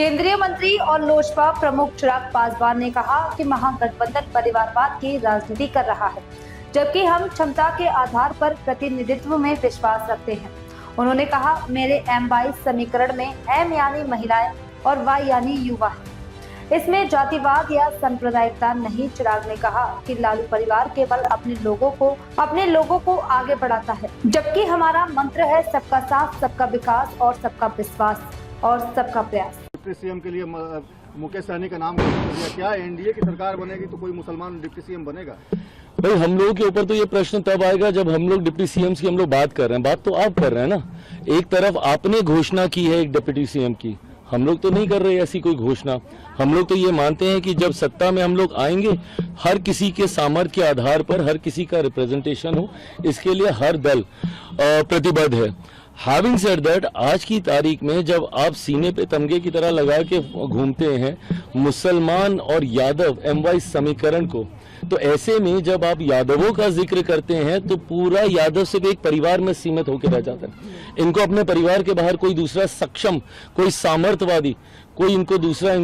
केंद्रीय मंत्री और लोजपा प्रमुख चिराग पासवान ने कहा कि महागठबंधन परिवारवाद की राजनीति कर रहा है, जबकि हम क्षमता के आधार पर प्रतिनिधित्व में विश्वास रखते हैं। उन्होंने कहा, मेरे M22 समीकरण में M यानी महिलाएं और Y यानी युवा है, इसमें जातिवाद या सांप्रदायिकता नहीं। चिराग ने कहा कि लालू परिवार केवल अपने लोगों को आगे बढ़ाता है, जबकि हमारा मंत्र है सबका साथ, सबका विकास और सबका विश्वास और सबका प्रयास। डिप्टी सीएम के लिए मुकेश सहनी का नाम दिया, क्या एनडीए की सरकार बनेगी तो कोई मुसलमान डिप्टी सीएम बनेगा? भाई हम लोगों के ऊपर तो ये प्रश्न तब आएगा जब हम लोग डिप्टी सीएम की हम लोग बात कर रहे हैं। बात तो आप कर रहे हैं ना, एक तरफ आपने घोषणा की है एक डिप्टी सीएम की, हम लोग तो नहीं कर रहे ऐसी कोई घोषणा। हम लोग तो ये मानते हैं कि जब सत्ता में हम लोग आएंगे, हर किसी के सामर्थ्य के आधार पर हर किसी का रिप्रेजेंटेशन हो, इसके लिए हर दल प्रतिबद्ध है। हैविंग सेड दैट, आज की तारीख में जब आप सीने पे तमगे की तरह लगा के घूमते हैं मुसलमान और यादव M22 समीकरण को, तो ऐसे में जब आप यादवों का जिक्र करते हैं तो पूरा यादव सिर्फ एक परिवार में सीमित होकर रह जाता है। इनको अपने परिवार के बाहर कोई दूसरा सक्षम, कोई सामर्थ्यवादी, कोई इनको दूसरा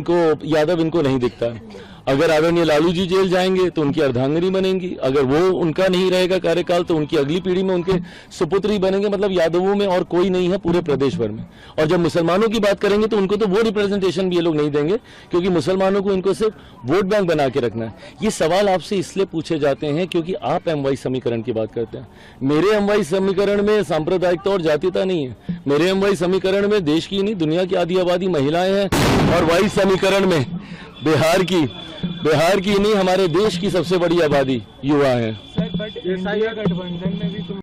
यादव इनको नहीं दिखता है। अगर आदरणीय लालू जी जेल जाएंगे तो उनकी अर्धांगिनी बनेंगी, अगर वो उनका नहीं रहेगा कार्यकाल तो उनकी अगली पीढ़ी में उनके सुपुत्री बनेंगे। मतलब यादवों में और कोई नहीं है पूरे प्रदेश भर में। और जब मुसलमानों की बात करेंगे तो उनको तो वो रिप्रेजेंटेशन भी ये लोग नहीं देंगे, क्योंकि मुसलमानों को इनको सिर्फ वोट बैंक बना के रखना है। ये सवाल आपसे इसलिए पूछे जाते हैं क्योंकि आप M22 समीकरण की बात करते हैं। मेरे M22 समीकरण में सांप्रदायिकता और जातीयता नहीं है। मेरे M22 समीकरण में देश की नहीं दुनिया की आधी आबादी महिलाएं हैं, और Y समीकरण में बिहार की नहीं हमारे देश की सबसे बड़ी आबादी युवा है। सर, बट इंडिया गठबंधन में भी